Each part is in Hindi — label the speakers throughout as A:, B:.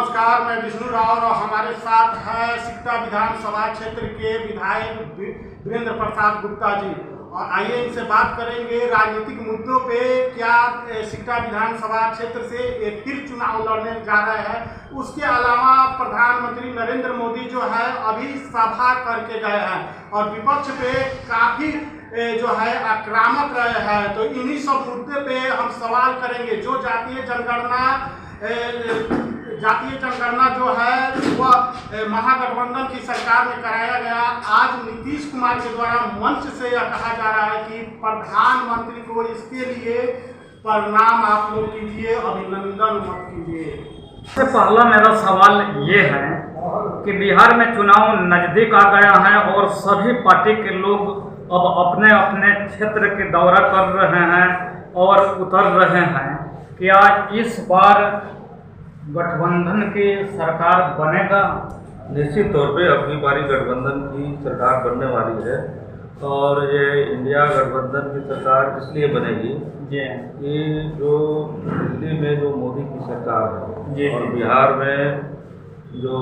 A: नमस्कार, मैं विष्णु राव और हमारे साथ है सिकटा विधानसभा क्षेत्र के विधायक वीरेंद्र प्रसाद गुप्ता जी। और आइए इनसे बात करेंगे राजनीतिक मुद्दों पे। क्या सिकटा विधानसभा क्षेत्र से एक फिर चुनाव लड़ने जा रहे हैं। उसके अलावा प्रधानमंत्री नरेंद्र मोदी जो है अभी सभा करके गए हैं और विपक्ष पे काफ़ी जो है आक्रामक रहे हैं। तो इन्हीं सब मुद्दे पे हम सवाल करेंगे। जो जातीय जनगणना जो है वह महागठबंधन की सरकार में कराया गया। आज नीतीश कुमार के द्वारा मंच से यह कहा जा रहा है कि प्रधानमंत्री को इसके लिए प्रणाम आप लोग कीजिए, अभिनंदन मत कीजिए।
B: सबसे पहला मेरा सवाल ये है कि बिहार में चुनाव नज़दीक आ गया है और सभी पार्टी के लोग अब अपने अपने क्षेत्र के दौरा कर रहे हैं और उतर रहे हैं। क्या इस बार गठबंधन की सरकार बनेगा?
C: निश्चित तौर पे अबकी बारी गठबंधन की सरकार बनने वाली है और ये इंडिया गठबंधन की सरकार इसलिए बनेगी कि जो दिल्ली में जो मोदी की सरकार है और बिहार में जो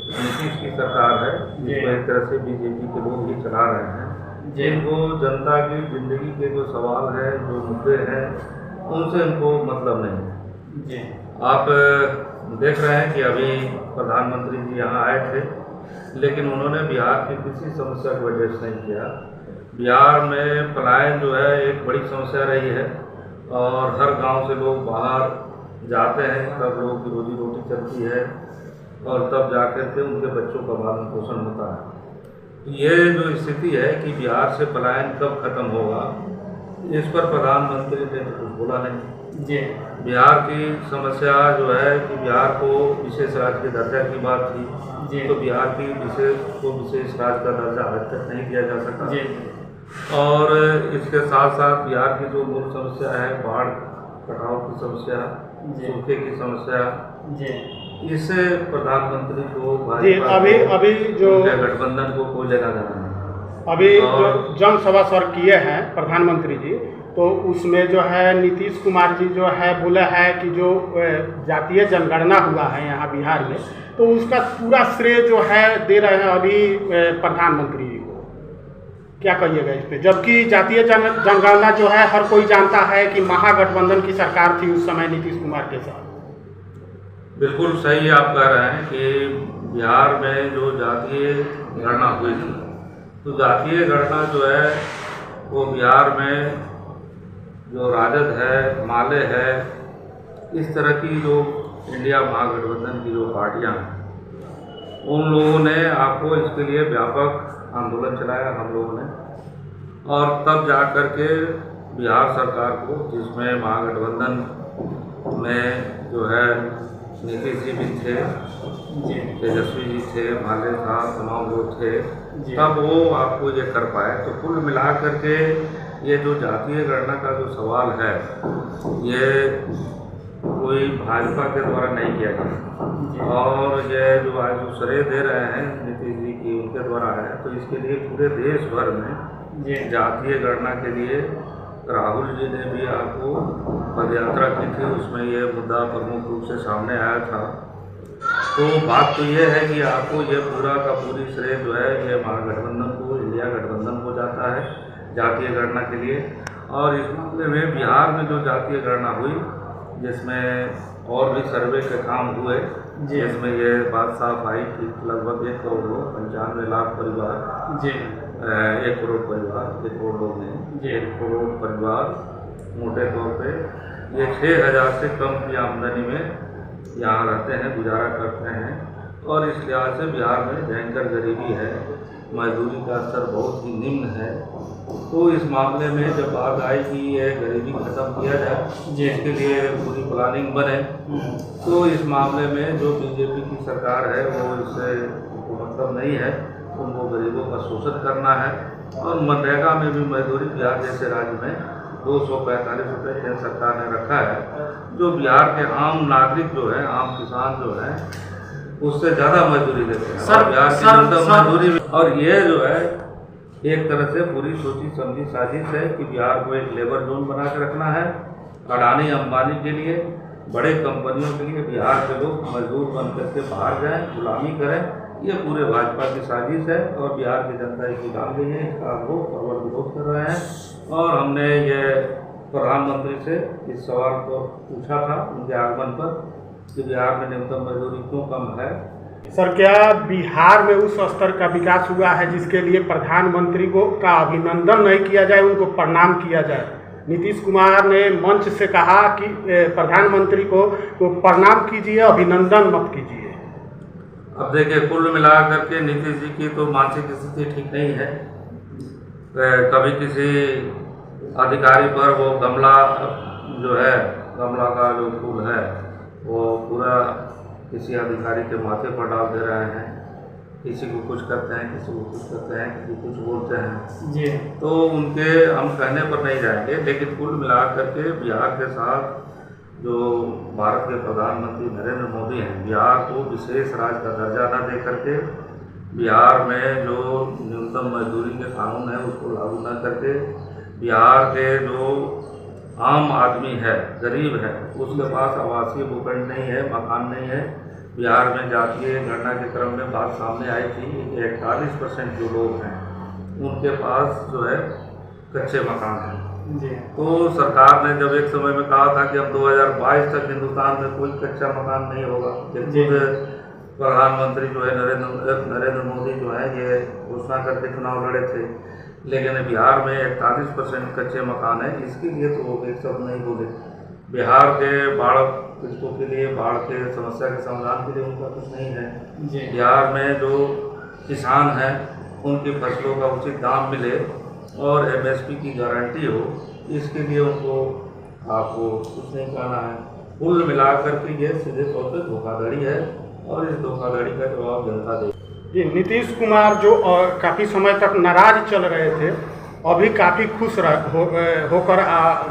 C: नीतीश की सरकार है जिसको एक तरह से बीजेपी के लोग ही चला रहे हैं, जिनको जनता की जिंदगी के जो सवाल है, जो मुद्दे हैं, उनसे इनको मतलब नहीं। आप देख रहे हैं कि अभी प्रधानमंत्री जी यहाँ आए थे, लेकिन उन्होंने बिहार की किसी समस्या को एड्रेस नहीं किया। बिहार में पलायन जो है एक बड़ी समस्या रही है और हर गांव से लोग बाहर जाते हैं, तब लोगों की रोजी रोटी चलती है और तब जाकर के उनके बच्चों का पालन पोषण होता है। ये जो स्थिति है कि बिहार से पलायन कब खत्म होगा, इस पर प्रधानमंत्री ने कुछ बोला नहीं। बिहार की समस्या जो है कि बिहार को विशेष राज्य के दर्जा की बात थी, तो बिहार की विशेष राज्य का दर्जा आज तक नहीं दिया जा सका। और इसके साथ साथ बिहार की जो मूल समस्या है, बाढ़ कटाव की समस्या, सूखे की समस्या, इससे प्रधानमंत्री को
A: अभी जो
C: गठबंधन को कोई लेना देना नहीं।
A: अभी जो जनसभा सर किए हैं प्रधानमंत्री जी, तो उसमें जो है नीतीश कुमार जी जो है बोले हैं कि जो जातीय जनगणना हुआ है यहाँ बिहार में, तो उसका पूरा श्रेय जो है दे रहे हैं अभी प्रधानमंत्री जी को। क्या कहिएगा इस पे? जबकि जातीय जनगणना जो है हर कोई जानता है कि महागठबंधन की सरकार थी उस समय नीतीश कुमार के साथ।
C: बिल्कुल सही आप कह रहे हैं कि बिहार में जो जातीय गणना हुई थी, तो जातीय गणना जो है वो बिहार में जो राजद है, माले है, इस तरह की जो इंडिया महागठबंधन की जो पार्टियां हैं, उन लोगों ने आपको इसके लिए व्यापक आंदोलन चलाया हम लोगों ने, और तब जा कर के बिहार सरकार को, जिसमें महागठबंधन में जो है नीतीश जी भी थे, तेजस्वी जी थे, माले था, तमाम लोग थे, तब वो आपको ये कर पाए। तो कुल मिला करके ये जो जातीय गणना का जो सवाल है, ये कोई भाजपा के द्वारा नहीं किया गया और ये जो आज जो श्रेय दे रहे हैं नीतीश जी की, उनके द्वारा है। तो इसके लिए पूरे देश भर में जातीय गणना के लिए राहुल जी ने भी आपको पदयात्रा की थी, उसमें ये मुद्दा प्रमुख रूप से सामने आया था। तो बात तो ये है कि आपको ये पूरा का पूरी श्रेय जो है ये महागठबंधन को, इंडिया गठबंधन को जाता है जातीय गणना के लिए। और इस मामले में बिहार में जो जातीय गणना हुई, जिसमें और भी सर्वे के काम हुए, जिसमें ये बात साफ आई कि लगभग 1 करोड़ लोग, 95 लाख परिवार, 1 करोड़ परिवार, 1 करोड़ लोग नहीं, 1 करोड़ परिवार मोटे तौर पे ये 6,000 से कम की आमदनी में यहाँ रहते हैं, गुजारा करते हैं। और इस लिहाज से बिहार में भयंकर गरीबी है, मजदूरी का स्तर बहुत ही निम्न है। तो इस मामले में जब बात आई कि ये गरीबी खत्म किया जाए, जिसके लिए पूरी प्लानिंग बने, तो इस मामले में जो बीजेपी की सरकार है वो इससे मतलब नहीं है, उनको गरीबों का शोषण करना है। और मनरेगा में भी मजदूरी बिहार जैसे राज्य में 245 रुपये केंद्र सरकार ने रखा है, जो बिहार के आम नागरिक जो है, आम किसान जो है, उससे ज़्यादा मजदूरी देते हैं। और बिहार की न्यूनतम मजदूरी, और ये जो है एक तरह से पूरी सोची समझी साजिश है कि बिहार को एक लेबर जोन बना के रखना है अडानी अंबानी के लिए, बड़े कंपनियों के लिए बिहार के लोग मजदूर बन करके बाहर जाएं, गुलामी करें, ये पूरे भाजपा की साजिश है और बिहार की जनता इसकी जान गई है। इसका वो प्रबल विरोध कर रहे हैं और हमने ये प्रधानमंत्री से इस सवाल को पूछा था उनके आगमन पर कि बिहार में न्यूनतम मजदूरी क्यों कम है।
A: सर, क्या बिहार में उस स्तर का विकास हुआ है जिसके लिए प्रधानमंत्री को का अभिनंदन नहीं किया जाए, उनको प्रणाम किया जाए? नीतीश कुमार ने मंच से कहा कि प्रधानमंत्री को प्रणाम कीजिए, अभिनंदन मत कीजिए।
C: अब देखिए, कुल मिला करके नीतीश जी की तो मानसिक स्थिति ठीक नहीं है। कभी किसी अधिकारी पर वो गमला जो है, गमला का जो फूल है वो पूरा किसी अधिकारी के माथे पर डाल दे रहे हैं, किसी को कुछ करते हैं, किसी को कुछ करते हैं, किसी को कुछ बोलते हैं
A: जी।
C: तो उनके हम कहने पर नहीं जाएंगे, लेकिन कुल मिला करके बिहार के साथ जो भारत के प्रधानमंत्री नरेंद्र मोदी हैं, बिहार को विशेष राज्य का दर्जा न दे करके, बिहार में जो न्यूनतम मजदूरी के कानून है उसको लागू न करके, बिहार के जो आम आदमी है, गरीब है, उसके पास आवासीय भूखंड नहीं है, मकान नहीं है। बिहार में जातीय गणना के क्रम में बात सामने आई थी कि 41% जो लोग हैं उनके पास जो है कच्चे मकान हैं
A: जी।
C: तो सरकार ने जब एक समय में कहा था कि अब 2022 तक हिंदुस्तान में कोई कच्चा मकान नहीं होगा, प्रधानमंत्री जो है नरेंद्र मोदी जो है ये घोषणा करके चुनाव लड़े थे, लेकिन बिहार में 41% कच्चे मकान है। इसके लिए तो वो एक शब्द नहीं बोले। बिहार के बाढ़ पीड़ितों के लिए, बाढ़ के समस्या के समाधान के लिए उनका कुछ नहीं है। बिहार में जो किसान हैं उनकी फसलों का उचित दाम मिले और MSP की गारंटी हो, इसके लिए उनको आपको कुछ नहीं कहना है। कुल मिला करके ये सीधे तौर पर धोखाधड़ी है और इस धोखाधड़ी का जवाब जनता दे।
A: जी, नीतीश कुमार जो काफ़ी समय तक नाराज चल रहे थे, अभी काफ़ी खुश होकर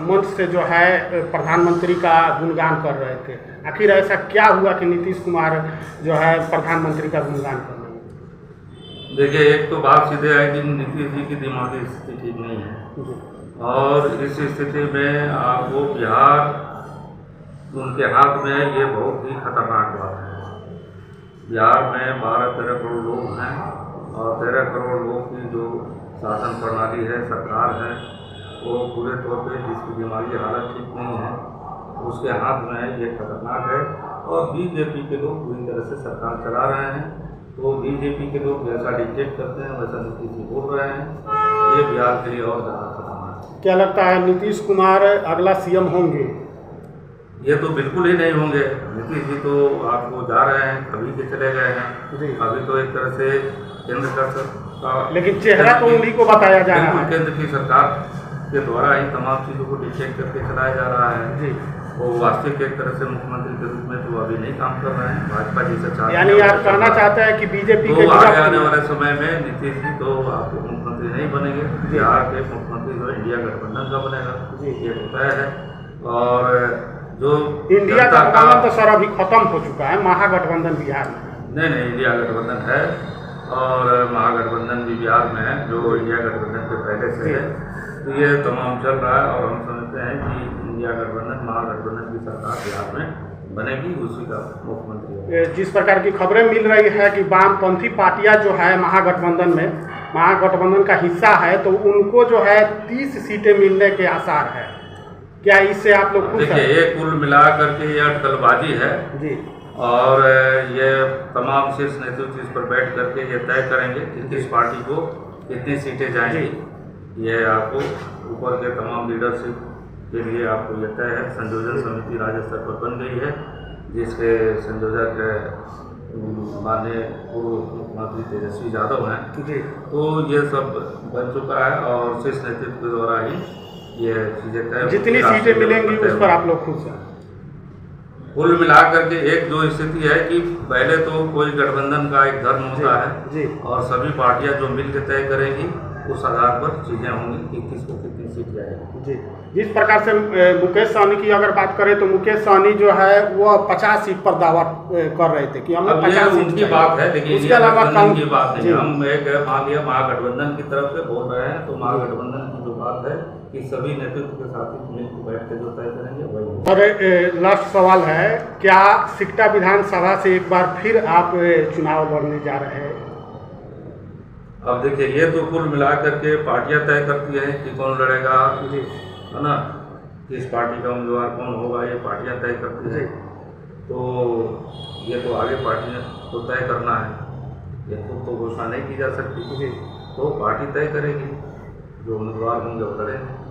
A: मंच से जो है प्रधानमंत्री का गुणगान कर रहे थे। आखिर ऐसा क्या हुआ कि नीतीश कुमार जो है प्रधानमंत्री का गुणगान कर रहे हैं?
C: देखिए, एक तो बात सीधे आई कि नीतीश जी की दिमागी स्थिति ठीक नहीं है और इस स्थिति में आपको बिहार उनके हाथ में ये बहुत ही खतरनाक बात है। बिहार में 12-13 करोड़ लोग हैं और 13 करोड़ लोग की जो शासन प्रणाली है, सरकार है, वो पूरे तौर पे जिसकी दिमागी हालत ठीक नहीं है उसके हाथ में है, ये खतरनाक है। और बीजेपी के लोग पूरी तरह से सरकार चला रहे हैं, तो बीजेपी के लोग जैसा डिक्टेट करते हैं वैसा नीतीश जी बोल रहे हैं, ये बिहार के लिए और ज़्यादा खतरनाक है।
A: क्या लगता है नीतीश कुमार अगला CM होंगे?
C: ये तो बिल्कुल ही नहीं होंगे। नीतीश जी तो आपको जा रहे हैं, कभी के चले गए हैं, अभी तो एक तरह से केंद्र का
A: लेकिन चेहरा तो उन्हीं को बताया जा रहा है।
C: केंद्र की सरकार के द्वारा ही तमाम चीज़ों को डिक्टेट करके चलाया जा रहा है जी। वो वास्तविक एक तरह से मुख्यमंत्री के रूप में तो अभी नहीं काम कर रहे हैं, भाजपा जी से चाहते हैं।
A: यानी आप कहना चाहते हैं कि बीजेपी के
C: आगे आने वाले समय में नीतीश जी तो आपको मुख्यमंत्री नहीं बनेंगे, बिहार के मुख्यमंत्री जो इंडिया गठबंधन का बनेगा, ये तय है। और जो
A: इंडिया गठबंधन तो सर अभी खत्म हो चुका है, महागठबंधन बिहार में
C: नहीं, इंडिया गठबंधन है और महागठबंधन भी बिहार में है, जो इंडिया गठबंधन के पहले से है। तो ये तमाम चल रहा है और हम समझते हैं कि इंडिया गठबंधन, महागठबंधन की सरकार बिहार में बनेगी, उसी का मुख्यमंत्री।
A: जिस प्रकार की खबरें मिल रही है कि वामपंथी पार्टियां जो है महागठबंधन का हिस्सा है, तो उनको जो है 30 सीटें मिलने के आसार है। क्या इससे आप लोग खुश हैं?
C: देखिए, ये कुल मिला करके ये अटकलबाजी है जी। और ये तमाम शीर्ष नेतृत्व इस पर बैठ करके ये तय करेंगे कि किस पार्टी को कितनी सीटें जाएंगी। ये आपको ऊपर के तमाम लीडरशिप के लिए आपको ये तय है। संयोजन समिति राज्य स्तर पर बन गई है, जिसके संयोजक माननीय पूर्व मुख्यमंत्री तेजस्वी यादव हैं जी। तो ये सब बन चुका है और शीर्ष नेतृत्व के द्वारा ही ये चीज़ें तय।
A: जितनी सीटें मिलेंगी उस पर आप लोग खुश हैं?
C: कुल मिला करके एक जो स्थिति है कि पहले तो कोई गठबंधन का एक धर्म होता है जी। और सभी पार्टियां जो मिलकर तय करेंगी उस आधार पर चीज़ें होंगी कि किसको कितनी सीट जाएगी
A: जी। जिस प्रकार से मुकेश सहनी की अगर बात करें तो मुकेश सहनी जो है वो 50 सीट पर दावा कर रहे थे कि हमें 50 सीट
C: उनकी बात है, लेकिन
A: उसके अलावा
C: की बात नहीं। हम एक मान लिया महागठबंधन की तरफ से बोल रहे हैं, तो महागठबंधन की जो बात है कि सभी नेतृत्व के साथ ही मिलकर बैठ के जो तय करेंगे वही होगा।
A: और लास्ट सवाल है, क्या सिकटा विधानसभा से एक बार फिर आप चुनाव लड़ने जा रहे हैं?
C: अब देखिए, ये तो कुल मिलाकर के पार्टियां तय करती हैं कि कौन लड़ेगा,
A: जी
C: है ना, किस पार्टी का उम्मीदवार कौन होगा, ये पार्टियां तय करती हैं। तो ये तो आगे पार्टियां को तय करना है, ये तो घोषणा नहीं की जा सकती। तो पार्टी तय करेगी, जो उम्मीदवार होंगे वो लड़ेंगे।